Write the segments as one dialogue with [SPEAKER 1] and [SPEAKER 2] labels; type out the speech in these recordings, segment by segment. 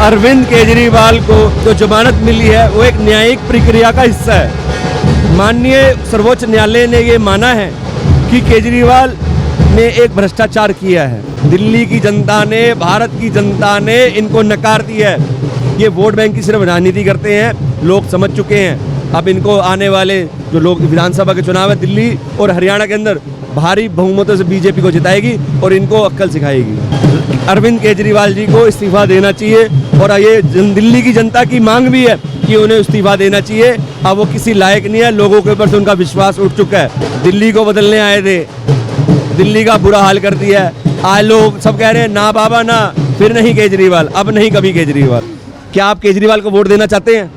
[SPEAKER 1] अरविंद केजरीवाल को जो जमानत मिली है वो एक न्यायिक प्रक्रिया का हिस्सा है। माननीय सर्वोच्च न्यायालय ने ये माना है कि केजरीवाल ने एक भ्रष्टाचार किया है। दिल्ली की जनता ने, भारत की जनता ने इनको नकार दिया है। ये वोट बैंक की सिर्फ राजनीति करते हैं, लोग समझ चुके हैं। अब इनको आने वाले जो लोग विधानसभा के चुनाव है दिल्ली और हरियाणा के अंदर भारी बहुमतों से बीजेपी को जिताएगी और इनको अक्ल सिखाएगी। अरविंद केजरीवाल जी को इस्तीफा देना चाहिए और ये दिल्ली की जनता की मांग भी है कि उन्हें इस्तीफा देना चाहिए। अब वो किसी लायक नहीं है, लोगों के ऊपर से उनका विश्वास उठ चुका है। दिल्ली को बदलने आए थे, दिल्ली का बुरा हाल कर दिया है। आज लोग सब कह रहे हैं ना बाबा ना, फिर नहीं केजरीवाल, अब नहीं कभी केजरीवाल। क्या आप केजरीवाल को वोट देना चाहते हैं?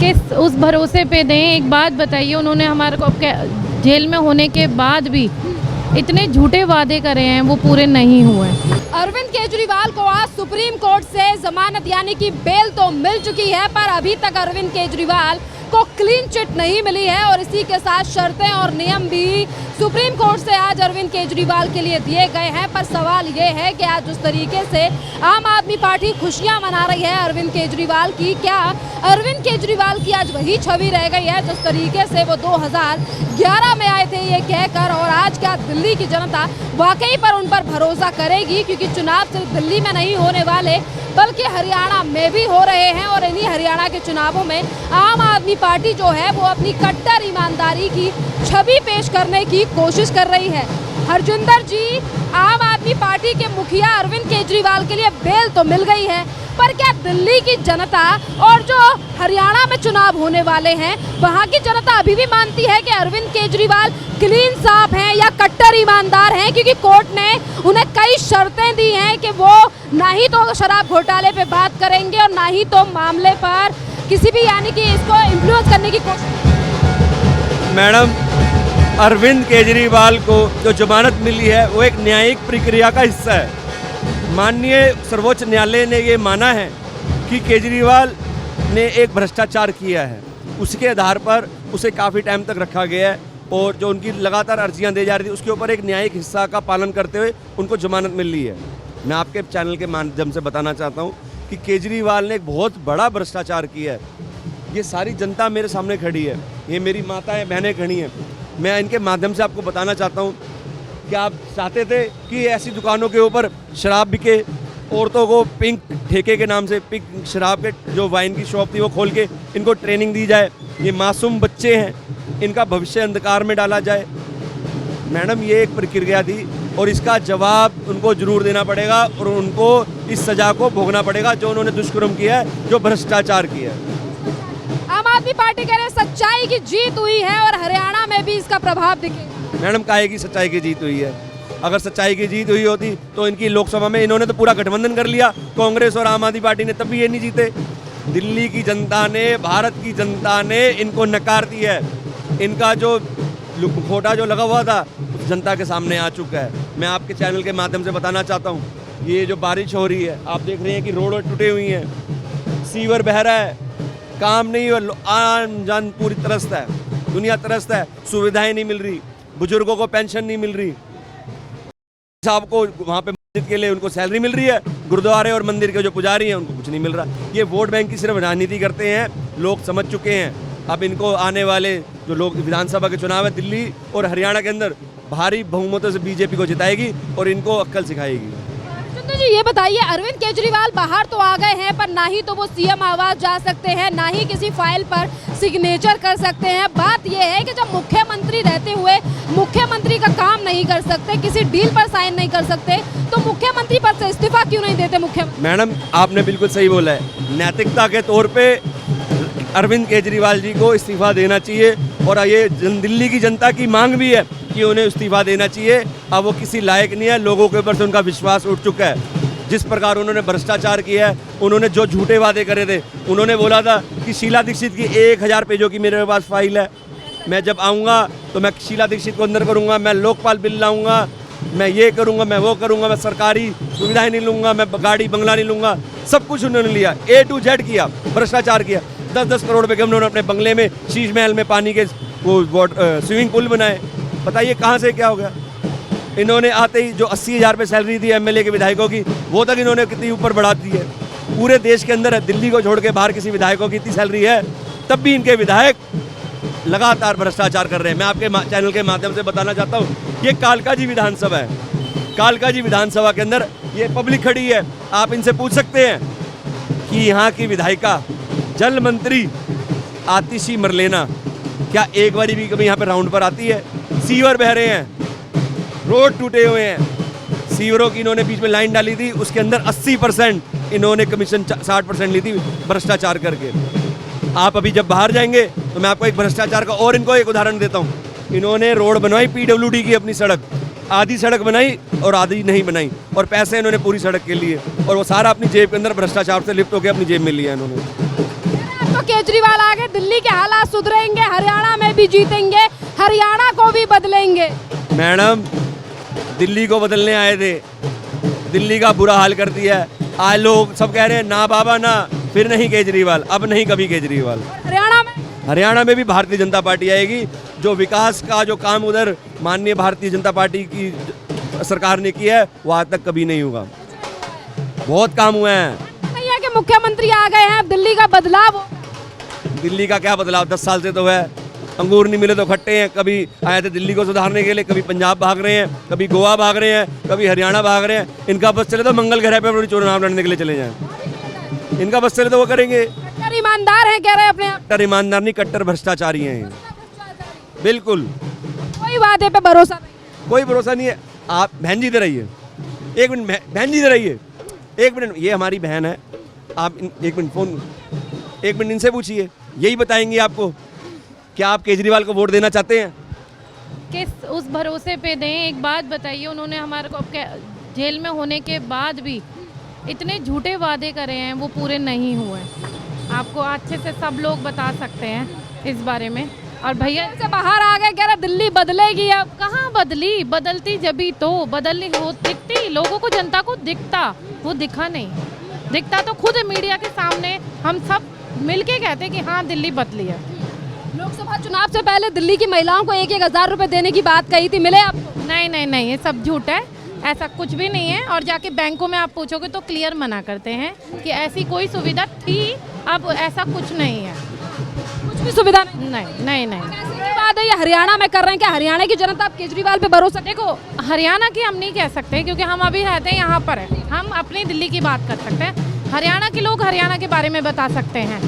[SPEAKER 2] किस उस भरोसे पे दें? एक बात बताइए, उन्होंने हमारे को जेल में होने के बाद भी इतने झूठे वादे करे हैं, वो पूरे नहीं हुए।
[SPEAKER 3] अरविंद केजरीवाल को आज सुप्रीम कोर्ट से जमानत यानी कि बेल तो मिल चुकी है, पर अभी तक अरविंद केजरीवाल को क्लीन चिट नहीं मिली है और इसी के साथ शर्तें और नियम भी सुप्रीम कोर्ट से आज अरविंद केजरीवाल के लिए दिए गए हैं। पर सवाल ये है कि आज जिस तरीके से आम आदमी पार्टी खुशियां मना रही है अरविंद केजरीवाल की, क्या अरविंद केजरीवाल की आज वही छवि रह गई है जिस तरीके से वो 2011 में आए थे ये कहकर, और आज क्या दिल्ली की जनता वाकई पर उन पर भरोसा करेगी? क्योंकि चुनाव सिर्फ दिल्ली में नहीं होने वाले बल्कि हरियाणा में भी हो रहे हैं और इन्हीं हरियाणा के चुनावों में आम आदमी पार्टी जो है वो अपनी कट्टर ईमानदारी की छवि पेश करने की कोशिश कर रही है। हरजिंदर जी, आम आदमी पार्टी के मुखिया अरविंद केजरीवाल के लिए बेल तो मिल गई है, पर क्या दिल्ली की जनता और जो हरियाणा में चुनाव होने वाले हैं वहां की जनता अभी भी मानती है कि अरविंद केजरीवाल क्लीन साफ हैं या कट्टर ईमानदार हैं? क्योंकि कोर्ट ने उन्हें कई शर्तें दी हैं कि वो ना ही तो शराब घोटाले पे बात करेंगे और ना ही तो मामले पर किसी भी यानी कि इसको इन्फ्लुएंस करने की कोशिश।
[SPEAKER 1] मैडम, अरविंद केजरीवाल को जो जमानत मिली है वो एक न्यायिक प्रक्रिया का हिस्सा है। माननीय सर्वोच्च न्यायालय ने ये माना है कि केजरीवाल ने एक भ्रष्टाचार किया है। उसके आधार पर उसे काफ़ी टाइम तक रखा गया है और जो उनकी लगातार अर्जियां दी जा रही थी उसके ऊपर एक न्यायिक हिस्सा का पालन करते हुए उनको जमानत मिल रही है। मैं आपके चैनल के माध्यम से बताना चाहता हूँ कि केजरीवाल ने एक बहुत बड़ा भ्रष्टाचार किया है। ये सारी जनता मेरे सामने खड़ी है, ये मेरी माताएं बहनें खड़ी हैं। मैं इनके माध्यम से आपको बताना चाहता हूँ कि आप चाहते थे कि ऐसी दुकानों के ऊपर शराब बिके, औरतों को पिंक ठेके के नाम से पिंक शराब के जो वाइन की शॉप थी वो खोल के इनको ट्रेनिंग दी जाए। ये मासूम बच्चे हैं, इनका भविष्य अंधकार में डाला जाए। मैडम, ये एक प्रक्रिया थी और इसका जवाब उनको जरूर देना पड़ेगा और उनको इस सजा को भोगना पड़ेगा जो उन्होंने दुष्कर्म किया है, जो भ्रष्टाचार किया है।
[SPEAKER 3] आम आदमी पार्टी कह रहे सच्चाई की जीत हुई है और हरियाणा में भी इसका प्रभाव दिखेगा।
[SPEAKER 1] मैडम, काहे की सच्चाई की जीत हुई है? अगर सच्चाई की जीत हुई होती तो इनकी लोकसभा में इन्होंने तो पूरा गठबंधन कर लिया, कांग्रेस और आम आदमी पार्टी ने, तब भी ये नहीं जीते। दिल्ली की जनता ने, भारत की जनता ने इनको नकार दिया है। इनका जो खोटा जो लगा हुआ था जनता के सामने आ चुका है। मैं आपके चैनल के माध्यम से बताना चाहता हूँ, ये जो बारिश हो रही है आप देख रहे हैं कि रोड टूटे हुई हैं, सीवर बह रहा है, काम नहीं हुआ, आम जन पूरी तरसत है, दुनिया तरसत है, सुविधाएं नहीं मिल रही, बुजुर्गों को पेंशन नहीं मिल रही, साहब को वहाँ पे मस्जिद के लिए उनको सैलरी मिल रही है, गुरुद्वारे और मंदिर के जो पुजारी हैं उनको कुछ नहीं मिल रहा। ये वोट बैंक की सिर्फ राजनीति करते हैं, लोग समझ चुके हैं। अब इनको आने वाले जो लोग विधानसभा के चुनाव है दिल्ली और हरियाणा के अंदर भारी बहुमतों से बीजेपी को जिताएगी और इनको अक्ल सिखाएगी।
[SPEAKER 3] तो जी ये बताइए, अरविंद केजरीवाल बाहर तो आ गए हैं पर ना ही तो वो सीएम आवास जा सकते हैं, ना ही किसी फाइल पर सिग्नेचर कर सकते हैं। बात ये है कि जब मुख्यमंत्री रहते हुए मुख्यमंत्री का काम नहीं कर सकते, किसी डील पर साइन नहीं कर सकते, तो मुख्यमंत्री पद से इस्तीफा क्यों नहीं देते मुख्यमंत्री?
[SPEAKER 1] मैडम, आपने बिल्कुल सही बोला है। नैतिकता के तौर पे अरविंद केजरीवाल जी को इस्तीफा देना चाहिए और ये दिल्ली की जनता की मांग भी है कि उन्हें इस्तीफा देना चाहिए। अब वो किसी लायक नहीं है, लोगों के ऊपर से उनका विश्वास उठ चुका है। जिस प्रकार उन्होंने भ्रष्टाचार किया है, उन्होंने जो झूठे वादे करे थे, उन्होंने बोला था कि शीला दीक्षित की 1000 पेजों की मेरे पास फाइल है, मैं जब आऊँगा तो मैं शीला दीक्षित को अंदर करूँगा, मैं लोकपाल बिल लाऊंगा, मैं ये करूँगा, मैं वो करूँगा, मैं सरकारी सुविधाएं नहीं लूँगा, मैं गाड़ी बंगला नहीं लूँगा। सब कुछ उन्होंने लिया, A to Z किया, भ्रष्टाचार किया। 10-10 करोड़ रुपए के उन्होंने अपने बंगले में शीश महल में पानी के वो स्विमिंग पूल बनाए। बताइए कहाँ से क्या हो गया? इन्होंने आते ही जो 80,000 रुपये सैलरी थी एमएलए के विधायकों की, वो तक इन्होंने कितनी ऊपर बढ़ा दी है। पूरे देश के अंदर दिल्ली को छोड़ के बाहर किसी विधायकों की इतनी सैलरी है, तब भी इनके विधायक लगातार भ्रष्टाचार कर रहे हैं। मैं आपके चैनल के माध्यम से बताना चाहता हूँ, ये कालकाजी विधानसभा है। कालकाजी विधानसभा के अंदर ये पब्लिक खड़ी है, आप इनसे पूछ सकते हैं कि यहाँ की विधायिका जल मंत्री आतिशी मरलेना क्या एक बारी भी कभी यहाँ पे राउंड पर आती है? सीवर बह रहे हैं, रोड टूटे हुए हैं, सीवरों की इन्होंने बीच में लाइन डाली थी, उसके अंदर 80% इन्होंने कमीशन 60% ली थी भ्रष्टाचार करके। आप अभी जब बाहर जाएंगे तो मैं आपको एक भ्रष्टाचार का और इनको एक उदाहरण देता हूँ। इन्होंने रोड बनवाई PWD की अपनी सड़क, आधी सड़क बनाई और आधी नहीं बनाई, और पैसे इन्होंने पूरी सड़क के लिए, और वो सारा अपनी जेब के अंदर भ्रष्टाचार से लिप्त होकर अपनी जेब में लिया इन्होंने।
[SPEAKER 3] तो केजरीवाल आगे दिल्ली के हालात सुधरेंगे, हरियाणा में भी जीतेंगे, हरियाणा को भी बदलेंगे।
[SPEAKER 1] मैडम, दिल्ली को बदलने आए थे, दिल्ली का बुरा हाल कर दिया है। आज लोग सब कह रहे हैं ना बाबा ना, फिर नहीं केजरीवाल, अब नहीं कभी केजरीवाल। हरियाणा में भी भारतीय जनता पार्टी आएगी। जो विकास का जो काम उधर माननीय भारतीय जनता पार्टी की सरकार ने किया है, वो आज तक कभी नहीं होगा। बहुत काम हुए हैं।
[SPEAKER 3] नहीं है कि मुख्यमंत्री आ गए हैं, अब दिल्ली का बदलाव हो।
[SPEAKER 1] दिल्ली का क्या बदलाव, 10 साल से तो है। अंगूर नहीं मिले तो खट्टे हैं। कभी आए थे दिल्ली को सुधारने के लिए, कभी पंजाब भाग रहे हैं, कभी गोवा भाग रहे हैं, कभी हरियाणा भाग रहे हैं। इनका बस चले तो मंगल ग्रह पे चुनाव लड़ने के लिए चले जाएं। इनका बस चले तो वो करेंगे।
[SPEAKER 3] कट्टर ईमानदार है कह रहे हैं अपने आप।
[SPEAKER 1] कट्टर ईमानदार नहीं, कट्टर भ्रष्टाचारी हैं बिल्कुल।
[SPEAKER 3] कोई वादे पे भरोसा नहीं।
[SPEAKER 1] कोई भरोसा नहीं है। आप बहन जी इधर आइए, एक मिनट बहन जी इधर आइए, एक मिनट। ये हमारी बहन है, आप एक मिनट फोन, एक मिनट इनसे पूछिए, यही बताएंगे आपको। क्या आप केजरीवाल को वोट देना चाहते हैं?
[SPEAKER 2] किस उस भरोसे पे दें? एक बात बताइए, उन्होंने हमारे को जेल में होने के बाद भी इतने झूठे वादे करे हैं, वो पूरे नहीं हुए। आपको अच्छे से सब लोग बता सकते हैं इस बारे में। और भैया
[SPEAKER 3] से बाहर आ गए, कह रहे दिल्ली बदलेगी। अब
[SPEAKER 2] कहाँ बदली? बदलती जभी तो बदलनी हो, दिखती लोगों को, जनता को दिखता, वो दिखा नहीं। दिखता तो खुद मीडिया के सामने हम सब मिलके कहते कि हाँ दिल्ली बदली है।
[SPEAKER 3] लोकसभा चुनाव से पहले दिल्ली की महिलाओं को 1,000 रुपए देने की बात कही थी, मिले आपको?
[SPEAKER 2] नहीं नहीं नहीं, ये सब झूठ है, ऐसा कुछ भी नहीं है। और जाके बैंकों में आप पूछोगे तो क्लियर मना करते हैं कि ऐसी कोई सुविधा थी, अब ऐसा कुछ नहीं है।
[SPEAKER 3] कुछ भी सुविधा नहीं।
[SPEAKER 2] नहीं नहीं।
[SPEAKER 3] ऐसी बात है, ये हरियाणा में कर रहे हैं क्या? हरियाणा की जनता अब केजरीवाल पे भरोसा?
[SPEAKER 2] देखो, हरियाणा की हम नहीं कह सकते क्योंकि हम अभी रहते हैं यहाँ पर है। हम अपनी दिल्ली की बात कर सकते हैं। हरियाणा के लोग हरियाणा के बारे में बता सकते हैं।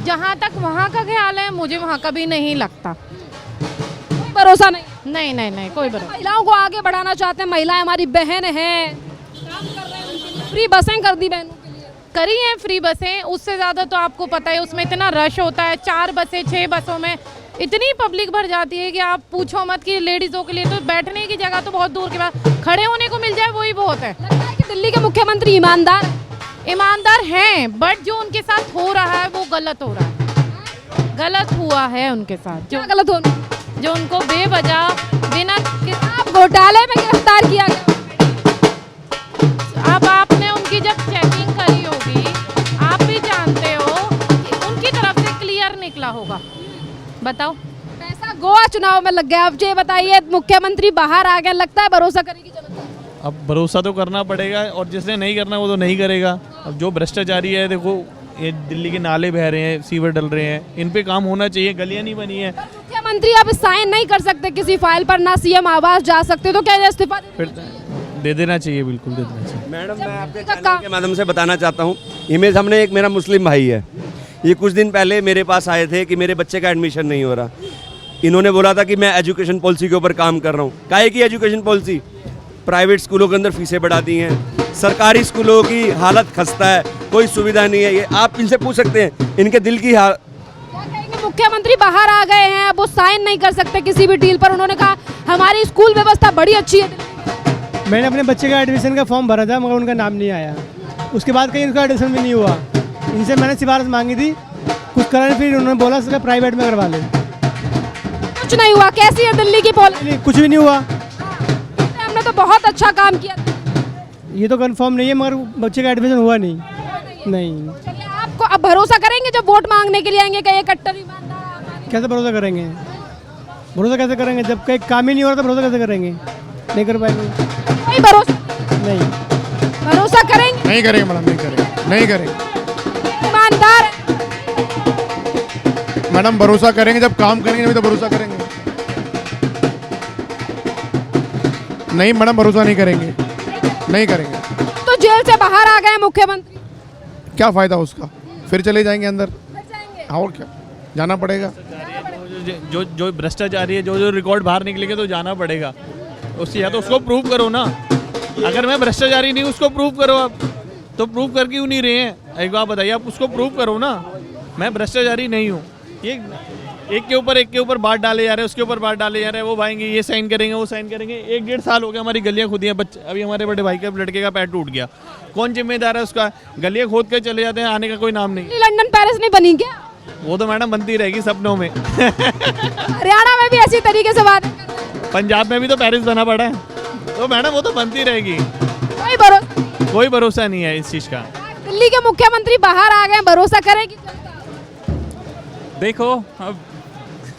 [SPEAKER 2] जहाँ तक वहाँ का ख्याल है, मुझे वहाँ का भी नहीं लगता।
[SPEAKER 3] कोई भरोसा नहीं।
[SPEAKER 2] नहीं नहीं नहीं, कोई भरोसा।
[SPEAKER 3] महिलाओं को आगे बढ़ाना चाहते हैं, महिलाएं हमारी बहन हैं, काम कर रहे हैं उनके लिए। फ्री बसें कर दी बहनों के लिए।
[SPEAKER 2] करी हैं फ्री बसें, उससे ज़्यादा तो आपको पता है उसमें इतना रश होता है। 4 बसें 6 बसों में इतनी पब्लिक भर जाती है कि आप पूछो मत। कि लेडीज़ों के लिए तो बैठने की जगह तो बहुत दूर के बाद, खड़े होने को मिल जाए वही बहुत है।
[SPEAKER 3] लगता है कि दिल्ली के मुख्यमंत्री
[SPEAKER 2] ईमानदार हैं, बट जो उनके साथ हो रहा है वो गलत हो रहा है। गलत हुआ है उनके साथ।
[SPEAKER 3] क्या गलत होना?
[SPEAKER 2] जो उनको बेवजह बिना
[SPEAKER 3] घोटाले में गिरफ्तार किया गया।
[SPEAKER 2] अब आपने उनकी जब चेकिंग करी होगी, आप भी जानते हो कि उनकी तरफ से क्लियर निकला होगा। बताओ,
[SPEAKER 3] पैसा गोवा चुनाव में लग गया। अब ये बताइए, मुख्यमंत्री बाहर आ गया, लगता है भरोसा करेगी जनता?
[SPEAKER 4] अब भरोसा तो करना पड़ेगा, और जिसने नहीं करना वो तो नहीं करेगा। अब जो भ्रष्टाचारी है, देखो ये दिल्ली के नाले बह रहे हैं, सीवर डल रहे हैं, इन पे काम होना चाहिए। गलियां नहीं बनी है।
[SPEAKER 3] मुख्यमंत्री अब साइन नहीं कर सकते किसी फाइल पर, ना सीएम आवास जा सकते, तो क्या इस्तीफा
[SPEAKER 4] फिर दे देना चाहिए, बिल्कुल दे देना चाहिए।
[SPEAKER 1] मैडम, मैं आपके चैनल के माध्यम से बताना चाहता हूँ, इमेज हमने एक मेरा मुस्लिम भाई है, ये कुछ दिन पहले मेरे पास आए थे कि मेरे बच्चे का एडमिशन नहीं हो रहा। इन्होंने बोला था कि मैं एजुकेशन पॉलिसी के ऊपर काम कर रहा हूँ। काहे की एजुकेशन पॉलिसी? प्राइवेट स्कूलों के अंदर फीसें बढ़ा दी हैं, सरकारी स्कूलों की हालत खस्ता है, कोई सुविधा नहीं है। ये आप इनसे पूछ सकते हैं, इनके दिल की हाल।
[SPEAKER 3] क्या कहेंगे? मुख्यमंत्री बाहर आ गए हैं, अब वो साइन नहीं कर सकते किसी भी डील पर। उन्होंने कहा हमारी स्कूल व्यवस्था बड़ी अच्छी है।
[SPEAKER 5] मैंने अपने बच्चे का एडमिशन का फॉर्म भरा था, मगर उनका नाम नहीं आया। उसके बाद कहीं उनका एडमिशन भी नहीं हुआ। इनसे मैंने सिफारिश मांगी थी, कुछ करा नहीं। फिर उन्होंने बोला उसका प्राइवेट में करवा ले।
[SPEAKER 3] कुछ नहीं हुआ। कैसी है दिल्ली की पॉलिसी?
[SPEAKER 5] कुछ भी नहीं हुआ।
[SPEAKER 3] हमने तो बहुत अच्छा काम किया।
[SPEAKER 5] ये तो कंफर्म नहीं है, मगर बच्चे का एडमिशन हुआ नहीं।
[SPEAKER 3] चलिए, आपको अब भरोसा करेंगे जब वोट मांगने के लिए आएंगे? कहीं कट्टर ईमानदार?
[SPEAKER 5] कैसे भरोसा करेंगे? भरोसा कैसे करेंगे जब कहीं काम ही नहीं हो रहा? तो भरोसा कैसे करेंगे? नहीं कर पाएंगे।
[SPEAKER 3] कोई भरोसा
[SPEAKER 5] नहीं।
[SPEAKER 3] भरोसा करेंगे
[SPEAKER 6] नहीं करेंगे मैडम, नहीं करेंगे, नहीं करेंगे
[SPEAKER 3] ईमानदार है।
[SPEAKER 6] मैडम। भरोसा करेंगे जब काम करेंगे तभी तो भरोसा करेंगे। नहीं मैडम, भरोसा नहीं करेंगे, नहीं करेंगे।
[SPEAKER 3] तो जेल से बाहर आ गए मुख्यमंत्री,
[SPEAKER 6] क्या फायदा उसका, फिर चले जाएंगे अंदर।
[SPEAKER 3] फिर जाएंगे।
[SPEAKER 6] और क्या, जाना पड़ेगा।
[SPEAKER 4] जो जो भ्रष्टाचारी है, जो जो रिकॉर्ड बाहर निकलेंगे तो जाना पड़ेगा उससे, या तो उसको प्रूव करो ना। अगर मैं भ्रष्टाचारी नहीं, उसको प्रूव करो आप। तो प्रूव करके क्यों नहीं रहे हैं, एक बात बताइए, आप उसको प्रूव करो ना। मैं भ्रष्टाचारी नहीं हूँ। ये एक के ऊपर बात डाले जा रहे हैं, उसके ऊपर बात डाले जा रहे हैं, वो भाएंगे, ये साइन करेंगे, वो साइन करेंगे। 1-1.5 साल हो गया हमारी गलियाँ खुदी हैं। बच्चे, अभी हमारे बड़े भाई के लड़के का पैर टूट गया, कौन जिम्मेदार है उसका? गलियाँ खोद के चले जाते हैं, आने का कोई नाम नहीं।
[SPEAKER 3] लंदन पेरिस नहीं बनी क्या?
[SPEAKER 4] वो तो मैडम बनती रहेगी सपनों में।
[SPEAKER 3] हरियाणा में भी ऐसी तरीके से वादे कर रहे हैं।
[SPEAKER 4] पंजाब में भी तो पेरिस बना पड़ा है, तो मैडम वो तो बनती रहेगी।
[SPEAKER 3] कोई भरोसा।
[SPEAKER 4] कोई भरोसा नहीं है इस चीज़ का।
[SPEAKER 3] दिल्ली के मुख्यमंत्री बाहर आ गए, भरोसा करेगी जनता?
[SPEAKER 7] देखो अब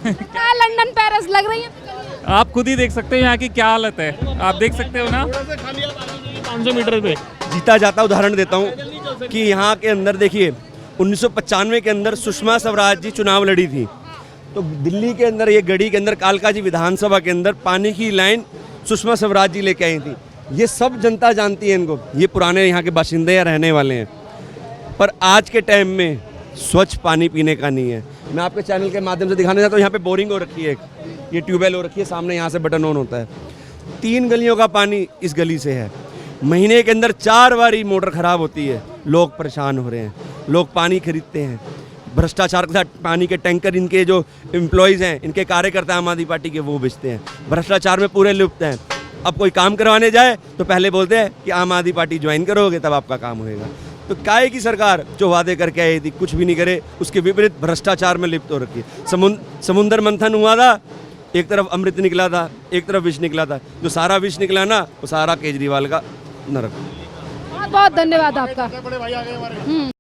[SPEAKER 3] क्या लंदन पेरिस लग रही है तो गलियां।
[SPEAKER 7] आप खुद ही देख सकते हो यहाँ की क्या हालत है, आप देख सकते हो ना।
[SPEAKER 4] 500 मीटर पे
[SPEAKER 1] जीता जाता उदाहरण देता हूँ कि यहाँ के अंदर देखिए 1995 के अंदर सुषमा स्वराज जी चुनाव लड़ी थी, तो दिल्ली के अंदर ये गढ़ी के अंदर कालका जी विधानसभा के अंदर पानी की लाइन सुषमा स्वराज जी लेके आई थी। ये सब जनता जानती है इनको, ये पुराने यहाँ के बाशिंदे या रहने वाले हैं। पर आज के टाइम में स्वच्छ पानी पीने का नहीं है। मैं आपके चैनल के माध्यम से दिखाना चाहता हूँ, यहाँ पे बोरिंग हो रखी है, ये ट्यूबवेल हो रखी है, सामने यहाँ से बटन ऑन होता है। 3 गलियों का पानी इस गली से है। महीने के अंदर 4 बारी मोटर खराब होती है, लोग परेशान हो रहे हैं, लोग पानी खरीदते हैं। भ्रष्टाचार के साथ पानी के टैंकर इनके जो एम्प्लॉयज़ हैं, इनके कार्यकर्ता आम आदमी पार्टी के, वो बेचते हैं। भ्रष्टाचार में पूरे लिप्त हैं। अब कोई काम करवाने जाए तो पहले बोलते हैं कि आम आदमी पार्टी ज्वाइन करोगे तब आपका काम होएगा। तो काहे की सरकार जो वादे करके आई थी कुछ भी नहीं करे, उसके विपरीत भ्रष्टाचार में लिप्त हो रखी है। समुद्र मंथन हुआ था, एक तरफ अमृत निकला था, एक तरफ विष निकला था। जो सारा विष निकला ना, वो सारा केजरीवाल का नरक।
[SPEAKER 3] बहुत बहुत धन्यवाद आपका।